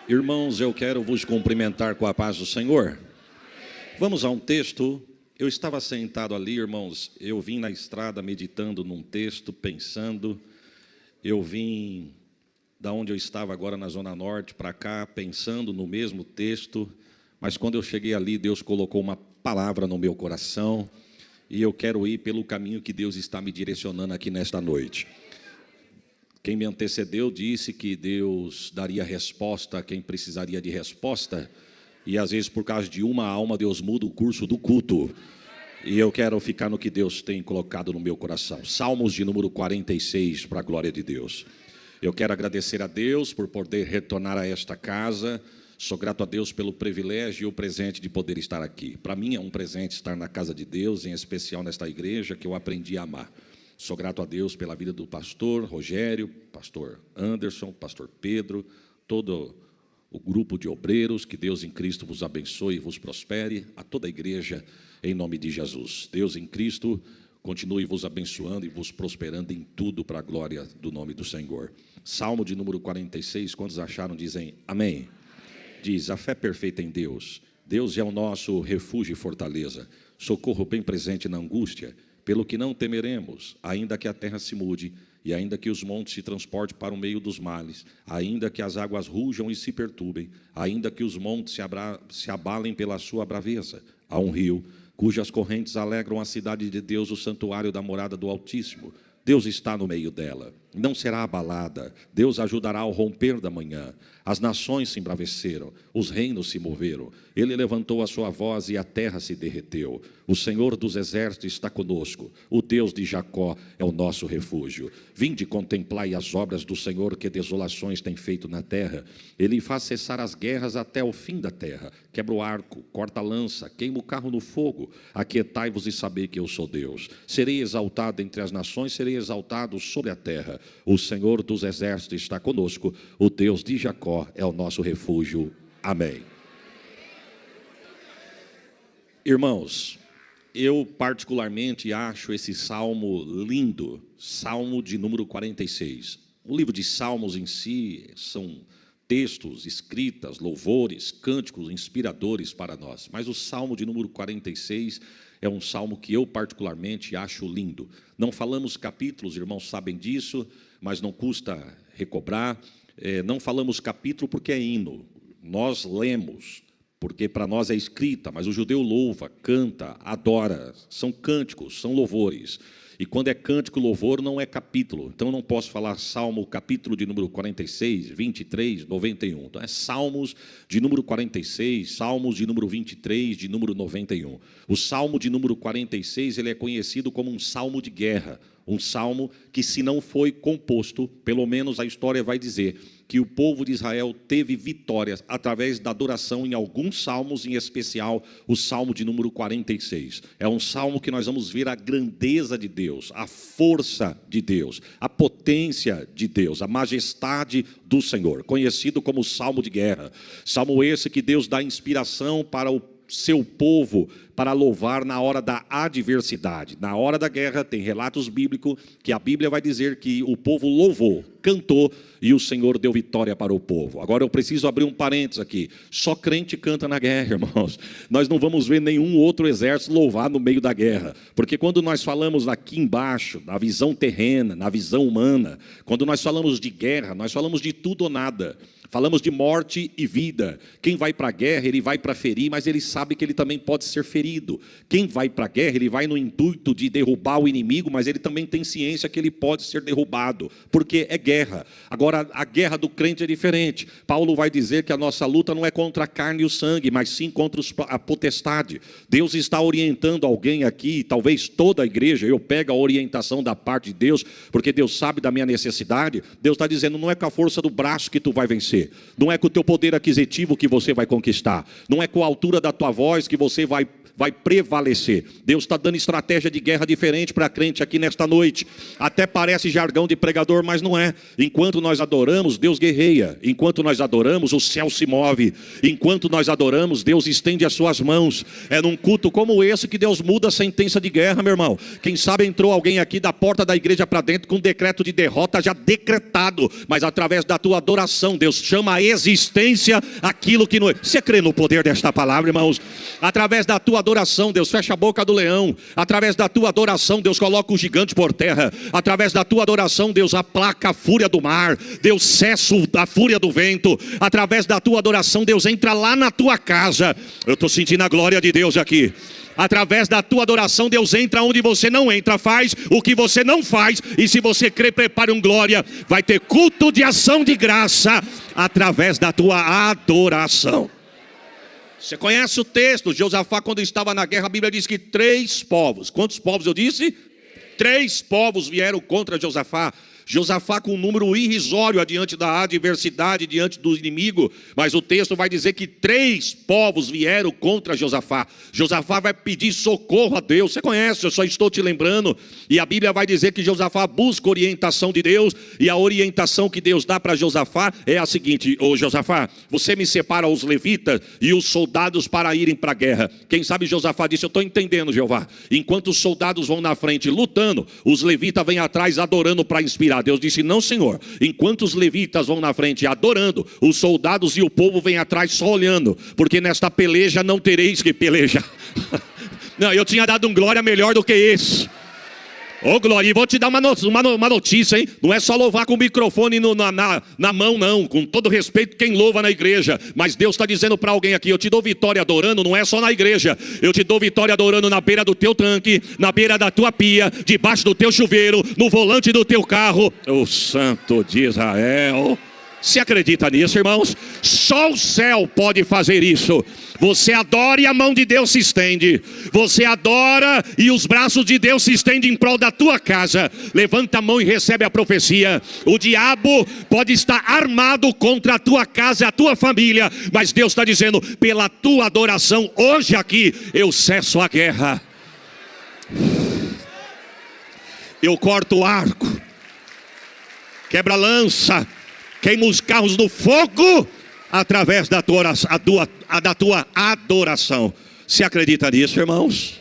Irmãos, eu quero vos cumprimentar com a paz do Senhor. Vamos a um texto. Eu estava sentado ali, irmãos, eu vim na estrada meditando num texto, pensando. Eu vim da onde eu estava agora na Zona Norte para cá, pensando no mesmo texto. Mas quando eu cheguei ali, Deus colocou uma palavra no meu coração. E eu quero ir pelo caminho que Deus está me direcionando aqui nesta noite. Quem me antecedeu disse que Deus daria resposta a quem precisaria de resposta. E às vezes por causa de uma alma Deus muda o curso do culto. E eu quero ficar no que Deus tem colocado no meu coração. Salmos de número 46, para a glória de Deus. Eu quero agradecer a Deus por poder retornar a esta casa. Sou grato a Deus pelo privilégio e o presente de poder estar aqui. Para mim é um presente estar na casa de Deus, em especial nesta igreja que eu aprendi a amar. Sou grato a Deus pela vida do pastor Rogério, pastor Anderson, pastor Pedro, todo o grupo de obreiros. Que Deus em Cristo vos abençoe e vos prospere, a toda a igreja, em nome de Jesus. Deus em Cristo continue vos abençoando e vos prosperando em tudo para a glória do nome do Senhor. Salmo de número 46, quantos acharam, dizem amém. Diz, a fé perfeita em Deus. Deus é o nosso refúgio e fortaleza, socorro bem presente na angústia. Pelo que não temeremos, ainda que a terra se mude, e ainda que os montes se transportem para o meio dos males, ainda que as águas rujam e se perturbem, ainda que os montes se abalem pela sua braveza. Há um rio, cujas correntes alegram a cidade de Deus, o santuário da morada do Altíssimo. Deus está no meio dela, não será abalada. Deus ajudará ao romper da manhã. As nações se embraveceram, os reinos se moveram. Ele levantou a sua voz e a terra se derreteu. O Senhor dos exércitos está conosco. O Deus de Jacó é o nosso refúgio. Vinde, contemplai as obras do Senhor, que desolações tem feito na terra. Ele faz cessar as guerras até o fim da terra. Quebra o arco, corta a lança, queima o carro no fogo. Aquietai-vos e sabei que eu sou Deus. Serei exaltado entre as nações, serei exaltado sobre a terra. O Senhor dos exércitos está conosco. O Deus de Jacó é o nosso refúgio. Amém. Irmãos, eu particularmente acho esse salmo lindo, salmo de número 46. O livro de Salmos em si são textos, escritas, louvores, cânticos inspiradores para nós. Mas o salmo de número 46 é um salmo que eu particularmente acho lindo. Não falamos capítulos, irmãos sabem disso, mas não custa recobrar. Não falamos capítulo porque é hino. Nós lemos, porque para nós é escrita, mas o judeu louva, canta, adora. São cânticos, são louvores. E quando é cântico e louvor, não é capítulo. Então, eu não posso falar salmo, capítulo de número 46, 23, 91. Então, é salmos de número 46, salmos de número 23, de número 91. O salmo de número 46, ele é conhecido como um salmo de guerra. Um salmo que, se não foi composto, pelo menos a história vai dizer que o povo de Israel teve vitórias através da adoração em alguns salmos, em especial o salmo de número 46. É um salmo que nós vamos ver a grandeza de Deus, a força de Deus, a potência de Deus, a majestade do Senhor, conhecido como salmo de guerra. Salmo esse que Deus dá inspiração para o seu povo para louvar na hora da adversidade. Na hora da guerra tem relatos bíblicos que a Bíblia vai dizer que o povo louvou, cantou e o Senhor deu vitória para o povo. Agora eu preciso abrir um parênteses aqui. Só crente canta na guerra, irmãos. Nós não vamos ver nenhum outro exército louvar no meio da guerra. Porque quando nós falamos aqui embaixo, na visão terrena, na visão humana, quando nós falamos de guerra, nós falamos de tudo ou nada. Falamos de morte e vida. Quem vai para a guerra, ele vai para ferir, mas ele sabe que ele também pode ser ferido. Quem vai para a guerra, ele vai no intuito de derrubar o inimigo, mas ele também tem ciência que ele pode ser derrubado, porque é guerra. Agora, a guerra do crente é diferente. Paulo vai dizer que a nossa luta não é contra a carne e o sangue, mas sim contra a potestade. Deus está orientando alguém aqui, talvez toda a igreja, eu pego a orientação da parte de Deus, porque Deus sabe da minha necessidade. Deus está dizendo, não é com a força do braço que tu vai vencer. Não é com o teu poder aquisitivo que você vai conquistar. Não é com a altura da tua voz que você vai vai prevalecer. Deus está dando estratégia de guerra diferente para a crente aqui nesta noite. Até parece jargão de pregador, mas não é. Enquanto nós adoramos, Deus guerreia. Enquanto nós adoramos, o céu se move. Enquanto nós adoramos, Deus estende as suas mãos. É num culto como esse que Deus muda a sentença de guerra, meu irmão. Quem sabe entrou alguém aqui da porta da igreja para dentro com um decreto de derrota já decretado, mas através da tua adoração, Deus chama a existência aquilo que não é. Você crê no poder desta palavra, irmãos? Através da tua adoração, Deus fecha a boca do leão. Através da tua adoração, Deus coloca o gigante por terra. Através da tua adoração, Deus aplaca a fúria do mar. Deus cessa a fúria do vento. Através da tua adoração, Deus entra lá na tua casa. Eu estou sentindo a glória de Deus aqui. Através da tua adoração, Deus entra onde você não entra, faz o que você não faz. E se você crê, prepare um glória. Vai ter culto de ação de graça através da tua adoração. Você conhece o texto, Josafá quando estava na guerra, a Bíblia diz que 3 povos. Quantos povos eu disse? 3 povos vieram contra Josafá. Josafá com um número irrisório adiante da adversidade, diante do inimigo. Mas o texto vai dizer que 3 povos vieram contra Josafá. Josafá vai pedir socorro a Deus. Você conhece, eu só estou te lembrando. E a Bíblia vai dizer que Josafá busca orientação de Deus. E a orientação que Deus dá para Josafá é a seguinte: ô Josafá, você me separa os levitas e os soldados para irem para a guerra. Quem sabe Josafá disse: eu estou entendendo, Jeová. Enquanto os soldados vão na frente lutando, os levitas vêm atrás adorando para inspirar. Deus disse: não, Senhor, enquanto os levitas vão na frente adorando, os soldados e o povo vêm atrás só olhando, porque nesta peleja não tereis que pelejar. Não, eu tinha dado um glória melhor do que esse. Ô glória, e vou te dar uma notícia, hein? Não é só louvar com o microfone na mão, não. Com todo respeito, quem louva na igreja. Mas Deus está dizendo para alguém aqui: eu te dou vitória adorando, não é só na igreja. Eu te dou vitória adorando na beira do teu tanque, na beira da tua pia, debaixo do teu chuveiro, no volante do teu carro. O Santo de Israel. Você acredita nisso, irmãos? Só o céu pode fazer isso. Você adora e a mão de Deus se estende. Você adora e os braços de Deus se estendem em prol da tua casa. Levanta a mão e recebe a profecia. O diabo pode estar armado contra a tua casa, a tua família, mas Deus está dizendo: pela tua adoração, hoje aqui, eu cesso a guerra. Eu corto o arco, quebra a lança, queima os carros no fogo, através da tua adoração. Você acredita nisso, irmãos?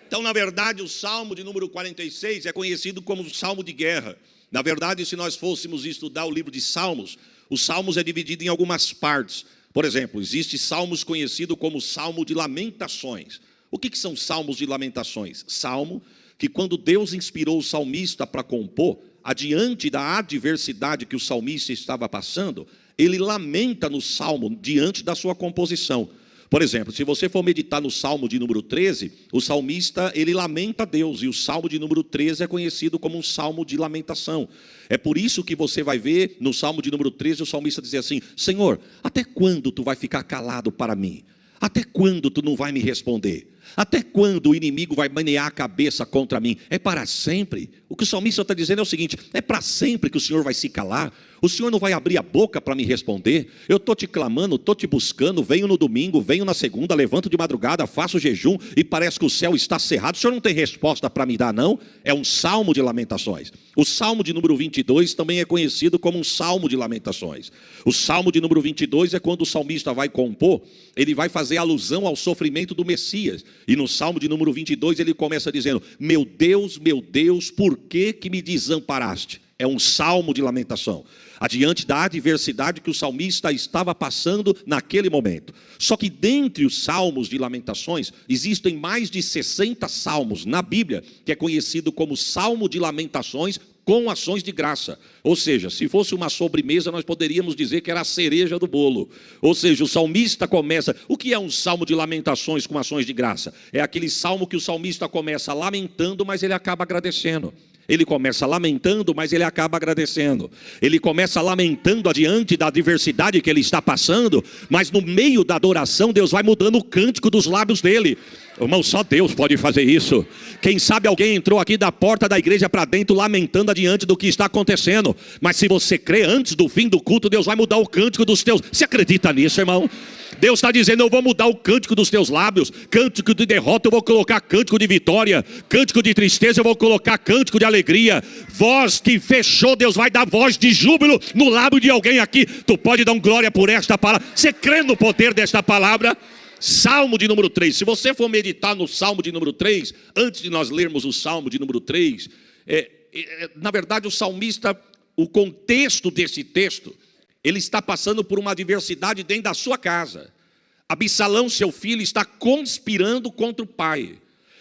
Então, na verdade, o Salmo de número 46 é conhecido como o Salmo de guerra. Na verdade, se nós fôssemos estudar o livro de Salmos, os Salmos é dividido em algumas partes. Por exemplo, existe Salmos conhecido como Salmo de Lamentações. O que são Salmos de Lamentações? Salmo que, quando Deus inspirou o salmista para compor, adiante da adversidade que o salmista estava passando, ele lamenta no salmo diante da sua composição. Por exemplo, se você for meditar no salmo de número 13, o salmista, ele lamenta a Deus, e o salmo de número 13 é conhecido como um salmo de lamentação. É por isso que você vai ver no salmo de número 13 o salmista dizer assim: Senhor, até quando tu vai ficar calado para mim? Até quando tu não vai me responder? Até quando o inimigo vai menear a cabeça contra mim? É para sempre? O que o salmista está dizendo é o seguinte: é para sempre que o Senhor vai se calar? O Senhor não vai abrir a boca para me responder? Eu estou te clamando, estou te buscando, venho no domingo, venho na segunda, levanto de madrugada, faço jejum e parece que o céu está cerrado. O Senhor não tem resposta para me dar, não? É um salmo de lamentações. O salmo de número 22 também é conhecido como um salmo de lamentações. O salmo de número 22 é quando o salmista vai compor, ele vai fazer alusão ao sofrimento do Messias. E no salmo de número 22 ele começa dizendo: meu Deus, por que me desamparaste? É um salmo de lamentação, adiante da adversidade que o salmista estava passando naquele momento. Só que dentre os salmos de lamentações, existem mais de 60 salmos na Bíblia, que é conhecido como salmo de lamentações com ações de graça. Ou seja, se fosse uma sobremesa, nós poderíamos dizer que era a cereja do bolo. Ou seja, o salmista começa... O que é um salmo de lamentações com ações de graça? É aquele salmo que o salmista começa lamentando, mas ele acaba agradecendo. Ele começa lamentando, mas ele acaba agradecendo. Ele começa lamentando adiante da adversidade que ele está passando, mas no meio da adoração, Deus vai mudando o cântico dos lábios dele. Irmão, só Deus pode fazer isso. Quem sabe alguém entrou aqui da porta da igreja para dentro lamentando adiante do que está acontecendo. Mas se você crê, antes do fim do culto, Deus vai mudar o cântico dos teus. Você acredita nisso, irmão? Deus está dizendo, eu vou mudar o cântico dos teus lábios. Cântico de derrota eu vou colocar cântico de vitória. Cântico de tristeza eu vou colocar cântico de alegria. Voz que fechou, Deus vai dar voz de júbilo no lábio de alguém aqui. Tu pode dar um glória por esta palavra. Você crê no poder desta palavra? Salmo de número 3, se você for meditar no Salmo de número 3, antes de nós lermos o Salmo de número 3, na verdade o salmista, o contexto desse texto, ele está passando por uma adversidade dentro da sua casa. Absalão, seu filho, está conspirando contra o pai.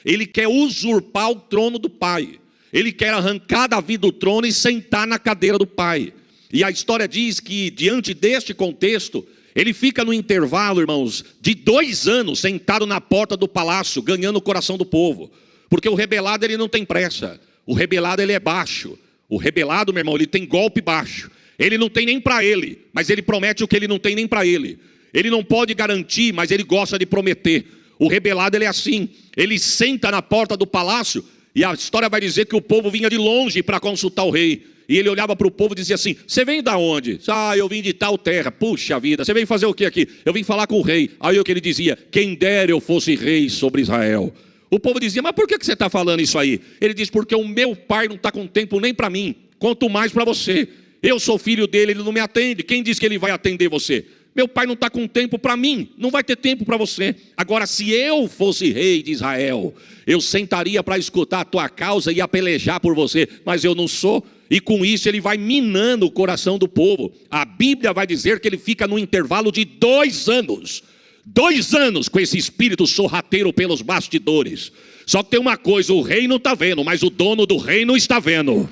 Ele quer usurpar o trono do pai. Ele quer arrancar Davi do trono e sentar na cadeira do pai. E a história diz que, diante deste contexto, ele fica no intervalo, irmãos, de 2 anos sentado na porta do palácio, ganhando o coração do povo. Porque o rebelado, ele não tem pressa. O rebelado, ele é baixo. O rebelado, meu irmão, ele tem golpe baixo. Ele não tem nem para ele, mas ele promete o que ele não tem nem para ele. Ele não pode garantir, mas ele gosta de prometer. O rebelado, ele é assim. Ele senta na porta do palácio e a história vai dizer que o povo vinha de longe para consultar o rei. E ele olhava para o povo e dizia assim, você vem da onde? Ah, eu vim de tal terra. Puxa vida, você vem fazer o que aqui? Eu vim falar com o rei. Aí o que ele dizia, quem dera eu fosse rei sobre Israel. O povo dizia, mas por que você está falando isso aí? Ele diz, porque o meu pai não está com tempo nem para mim, quanto mais para você. Eu sou filho dele, ele não me atende. Quem diz que ele vai atender você? Meu pai não está com tempo para mim, não vai ter tempo para você. Agora, se eu fosse rei de Israel, eu sentaria para escutar a tua causa e ia pelejar por você, mas eu não sou. E com isso ele vai minando o coração do povo. A Bíblia vai dizer que ele fica no intervalo de 2 anos. 2 anos com esse espírito sorrateiro pelos bastidores. Só que tem uma coisa, o rei não está vendo, mas o dono do reino está vendo.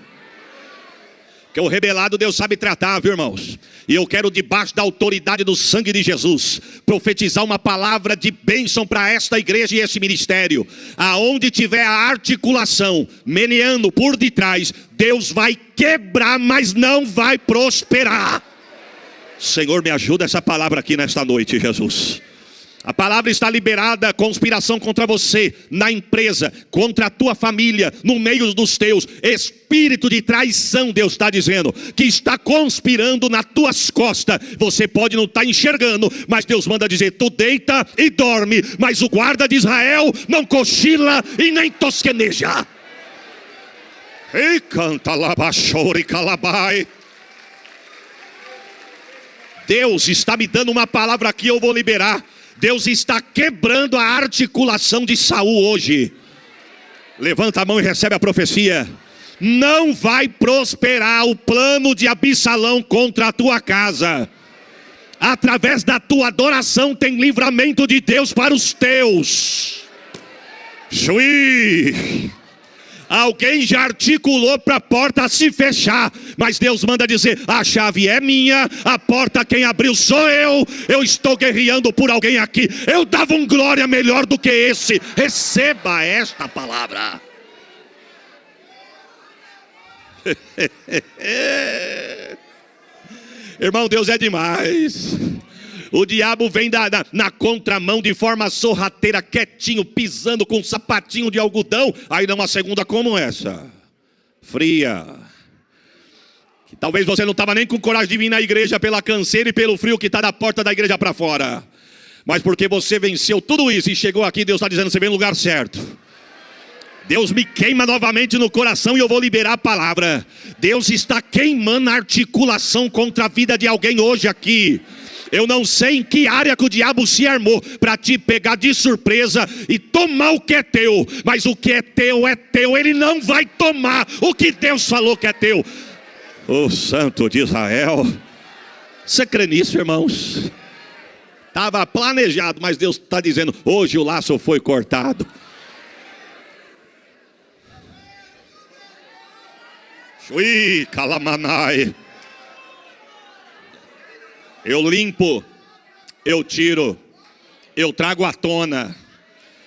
Que o rebelado Deus sabe tratar, viu, irmãos? E eu quero, debaixo da autoridade do sangue de Jesus, profetizar uma palavra de bênção para esta igreja e esse ministério. Aonde tiver a articulação meneando por detrás, Deus vai quebrar, mas não vai prosperar. Senhor, me ajuda essa palavra aqui nesta noite, Jesus. A palavra está liberada, conspiração contra você, na empresa, contra a tua família, no meio dos teus. Espírito de traição, Deus está dizendo, que está conspirando nas tuas costas. Você pode não estar enxergando, mas Deus manda dizer, tu deita e dorme, mas o guarda de Israel não cochila e nem tosqueneja. E canta labachore calabai. Deus está me dando uma palavra aqui, eu vou liberar. Deus está quebrando a articulação de Saul hoje. Levanta a mão e recebe a profecia. Não vai prosperar o plano de Absalão contra a tua casa. Através da tua adoração tem livramento de Deus para os teus. Juiz. Alguém já articulou para a porta se fechar, mas Deus manda dizer, a chave é minha, a porta quem abriu sou eu estou guerreando por alguém aqui, eu dava um glória melhor do que esse, receba esta palavra. Irmão, Deus é demais. O diabo vem na contramão de forma sorrateira, quietinho, pisando com um sapatinho de algodão. Aí dá uma segunda como essa, fria. Que talvez você não estava nem com coragem de vir na igreja pela canseira e pelo frio que está da porta da igreja para fora. Mas porque você venceu tudo isso e chegou aqui, Deus está dizendo, você vem no lugar certo. Deus me queima novamente no coração e eu vou liberar a palavra. Deus está queimando a articulação contra a vida de alguém hoje aqui. Eu não sei em que área que o diabo se armou para te pegar de surpresa e tomar o que é teu. Mas o que é teu, ele não vai tomar o que Deus falou que é teu. O Santo de Israel. Você crê nisso, irmãos? Estava planejado, mas Deus está dizendo, hoje o laço foi cortado. Ui, calamanai. Eu limpo, eu tiro, eu trago à tona.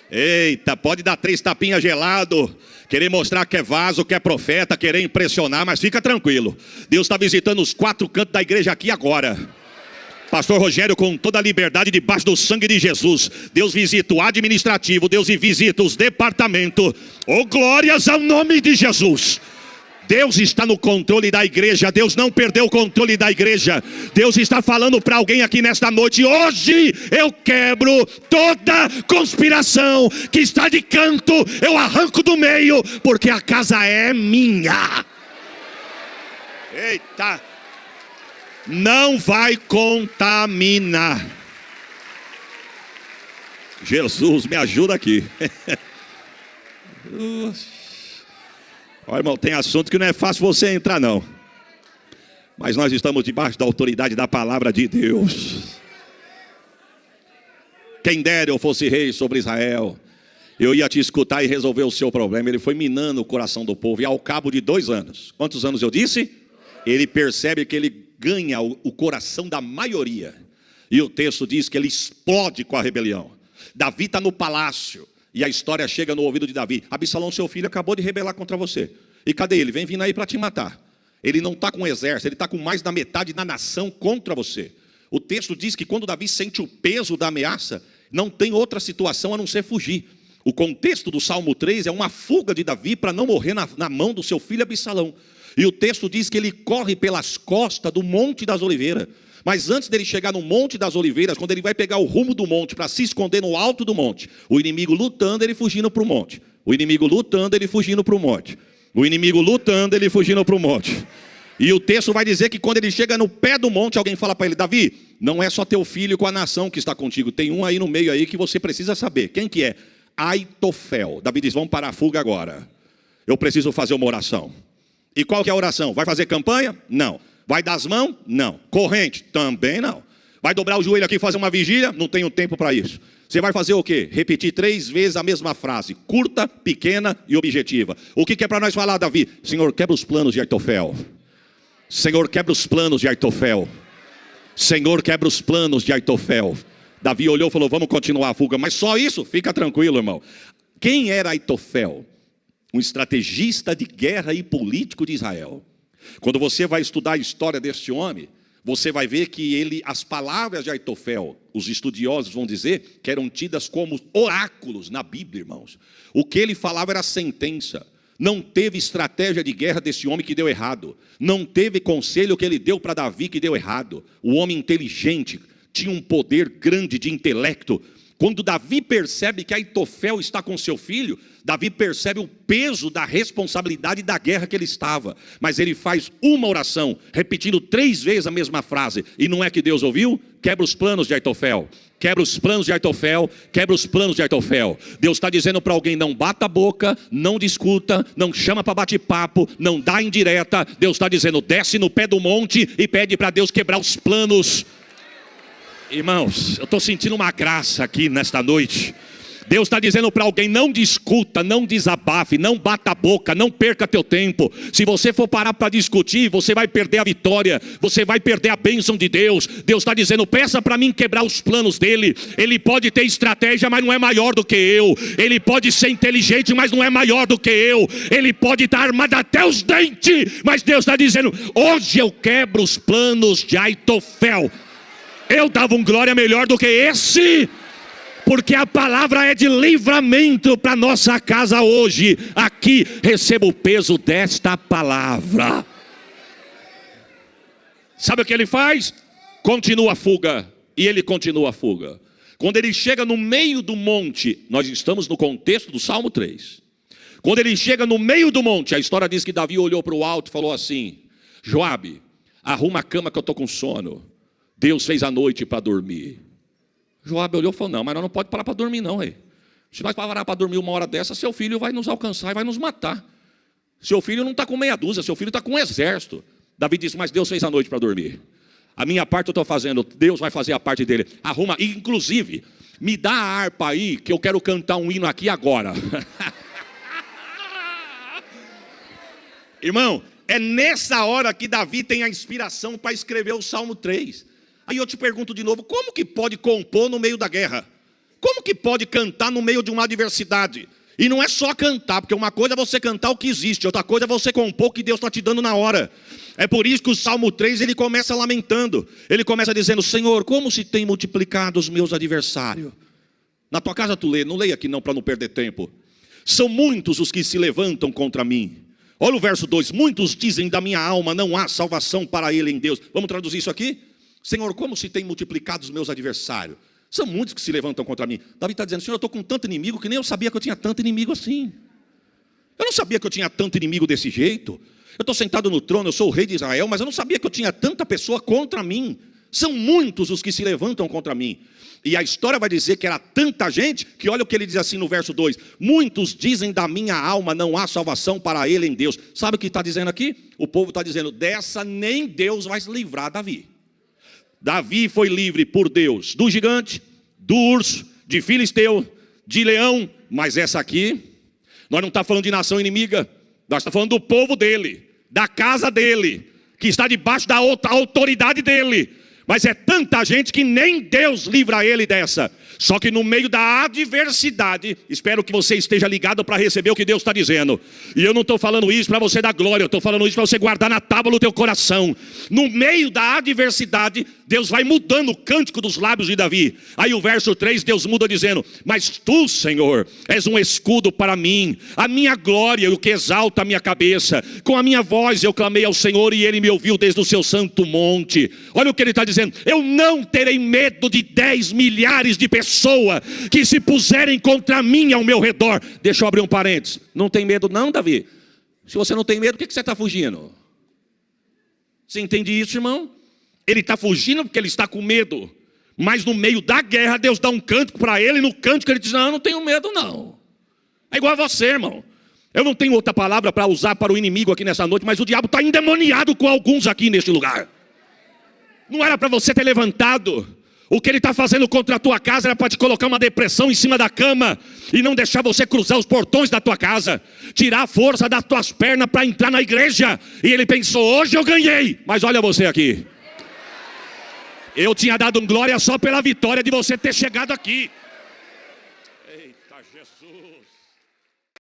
Eita, pode dar 3 tapinhas gelado, querer mostrar que é vaso, que é profeta, querer impressionar, mas fica tranquilo. Deus está visitando os 4 cantos da igreja aqui agora. Pastor Rogério, com toda a liberdade debaixo do sangue de Jesus, Deus visita o administrativo, Deus visita os departamentos. Oh, glórias ao nome de Jesus. Deus está no controle da igreja. Deus não perdeu o controle da igreja. Deus está falando para alguém aqui nesta noite: hoje eu quebro toda conspiração que está de canto, eu arranco do meio, porque a casa é minha. Eita! Não vai contaminar. Jesus, me ajuda aqui. Olha, irmão, tem assunto que não é fácil você entrar, não. Mas nós estamos debaixo da autoridade da palavra de Deus. Quem dera eu fosse rei sobre Israel, eu ia te escutar e resolver o seu problema. Ele foi minando o coração do povo. E ao cabo de 2 anos, quantos anos eu disse? Ele percebe que ele ganha o coração da maioria. E o texto diz que ele explode com a rebelião. Davi está no palácio. E a história chega no ouvido de Davi: Absalão, seu filho, acabou de rebelar contra você. E cadê ele? Vem vindo aí para te matar. Ele não está com um exército, ele está com mais da metade da nação contra você. O texto diz que quando Davi sente o peso da ameaça, não tem outra situação a não ser fugir. O contexto do Salmo 3 é uma fuga de Davi para não morrer na mão do seu filho Absalão. E o texto diz que ele corre pelas costas do Monte das Oliveiras. Mas antes dele chegar no Monte das Oliveiras, quando ele vai pegar o rumo do monte para se esconder no alto do monte, o inimigo lutando, ele fugindo para o monte. O inimigo lutando, ele fugindo para o monte. O inimigo lutando, ele fugindo para o monte. E o texto vai dizer que quando ele chega no pé do monte, alguém fala para ele: Davi, não é só teu filho com a nação que está contigo. Tem um aí no meio aí que você precisa saber. Quem que é? Aitofel. Davi diz: vamos parar a fuga agora. Eu preciso fazer uma oração. E qual que é a oração? Vai fazer campanha? Não. Vai dar as mãos? Não. Corrente? Também não. Vai dobrar o joelho aqui e fazer uma vigília? Não tenho tempo para isso. Você vai fazer o quê? Repetir 3 vezes a mesma frase, curta, pequena e objetiva. O que é para nós falar, Davi? Senhor, quebra os planos de Aitofel. Senhor, quebra os planos de Aitofel. Senhor, quebra os planos de Aitofel. Davi olhou e falou: vamos continuar a fuga. Mas só isso? Fica tranquilo, irmão. Quem era Aitofel? Um estrategista de guerra e político de Israel. Quando você vai estudar a história deste homem, você vai ver que as palavras de Aitofel, os estudiosos vão dizer que eram tidas como oráculos na Bíblia, irmãos. O que ele falava era sentença. Não teve estratégia de guerra desse homem que deu errado. Não teve conselho que ele deu para Davi que deu errado. O homem inteligente tinha um poder grande de intelecto. Quando Davi percebe que Aitofel está com seu filho, Davi percebe o peso da responsabilidade da guerra que ele estava. Mas ele faz uma oração, repetindo 3 vezes a mesma frase. E não é que Deus ouviu? Quebra os planos de Aitofel. Quebra os planos de Aitofel. Quebra os planos de Aitofel. Deus está dizendo para alguém: não bata a boca, não discuta, não chama para bate-papo, não dá indireta. Deus está dizendo: desce no pé do monte e pede para Deus quebrar os planos. Irmãos, eu estou sentindo uma graça aqui nesta noite. Deus está dizendo para alguém: não discuta, não desabafe, não bata a boca, não perca teu tempo. Se você for parar para discutir, você vai perder a vitória, você vai perder a bênção de Deus. Deus está dizendo: peça para mim quebrar os planos dele. Ele pode ter estratégia, mas não é maior do que eu. Ele pode ser inteligente, mas não é maior do que eu. Ele pode estar armado até os dentes, mas Deus está dizendo: hoje eu quebro os planos de Aitofel. Eu dava um glória melhor do que esse, porque a palavra é de livramento para nossa casa hoje. Aqui receba o peso desta palavra. Sabe o que ele faz? Continua a fuga. E ele continua a fuga. Quando ele chega no meio do monte, nós estamos no contexto do Salmo 3. Quando ele chega no meio do monte, a história diz que Davi olhou para o alto e falou assim: Joabe, arruma a cama que eu estou com sono. Deus fez a noite para dormir. Joabe olhou e falou: não, mas nós não pode parar para dormir não, rei. Se nós parar para dormir uma hora dessa, seu filho vai nos alcançar e vai nos matar. Seu filho não está com meia dúzia, seu filho está com um exército. Davi disse: mas Deus fez a noite para dormir. A minha parte eu estou fazendo, Deus vai fazer a parte dele. Arruma, inclusive, me dá a harpa aí, que eu quero cantar um hino aqui agora. Irmão, é nessa hora que Davi tem a inspiração para escrever o Salmo 3. Aí eu te pergunto de novo: como que pode compor no meio da guerra? Como que pode cantar no meio de uma adversidade? E não é só cantar, porque uma coisa é você cantar o que existe, outra coisa é você compor o que Deus está te dando na hora. É por isso que o Salmo 3, ele começa lamentando. Ele começa dizendo: Senhor, como se tem multiplicado os meus adversários. Na tua casa tu lê, não leia aqui não, para não perder tempo. São muitos os que se levantam contra mim. Olha o verso 2, muitos dizem da minha alma, não há salvação para ele em Deus. Vamos traduzir isso aqui? Senhor, como se tem multiplicado os meus adversários. São muitos que se levantam contra mim. Davi está dizendo: Senhor, eu estou com tanto inimigo que nem eu sabia que eu tinha tanto inimigo assim. Eu não sabia que eu tinha tanto inimigo desse jeito. Eu estou sentado no trono, eu sou o rei de Israel, mas eu não sabia que eu tinha tanta pessoa contra mim. São muitos os que se levantam contra mim. E a história vai dizer que era tanta gente, que olha o que ele diz assim no verso 2. Muitos dizem da minha alma, não há salvação para ele em Deus. Sabe o que está dizendo aqui? O povo está dizendo: dessa nem Deus vai livrar Davi. Davi foi livre por Deus do gigante, do urso, de filisteu, de leão. Mas essa aqui, nós não estamos falando de nação inimiga. Nós estamos falando do povo dele, da casa dele, que está debaixo da outra autoridade dele. Mas é tanta gente que nem Deus livra ele dessa. Só que no meio da adversidade, espero que você esteja ligado para receber o que Deus está dizendo. E eu não estou falando isso para você dar glória, eu estou falando isso para você guardar na tábua do teu coração. No meio da adversidade, Deus vai mudando o cântico dos lábios de Davi. Aí o verso 3, Deus muda dizendo: mas tu, Senhor, és um escudo para mim, a minha glória, o que exalta a minha cabeça. Com a minha voz eu clamei ao Senhor e ele me ouviu desde o seu santo monte. Olha o que ele está dizendo: eu não terei medo de 10 milhares de pessoas que se puserem contra mim ao meu redor. Deixa eu abrir um parênteses. Não tem medo não, Davi? Se você não tem medo, por que você está fugindo? Você entende isso, irmão? Ele está fugindo porque ele está com medo. Mas no meio da guerra, Deus dá um cântico para ele. E no cântico ele diz: não, eu não tenho medo não. É igual a você, irmão. Eu não tenho outra palavra para usar para o inimigo aqui nessa noite, mas o diabo está endemoniado com alguns aqui neste lugar. Não era para você ter levantado. O que ele está fazendo contra a tua casa era para te colocar uma depressão em cima da cama e não deixar você cruzar os portões da tua casa, tirar a força das tuas pernas para entrar na igreja. E ele pensou: hoje eu ganhei. Mas olha você aqui, eu tinha dado glória só pela vitória de você ter chegado aqui.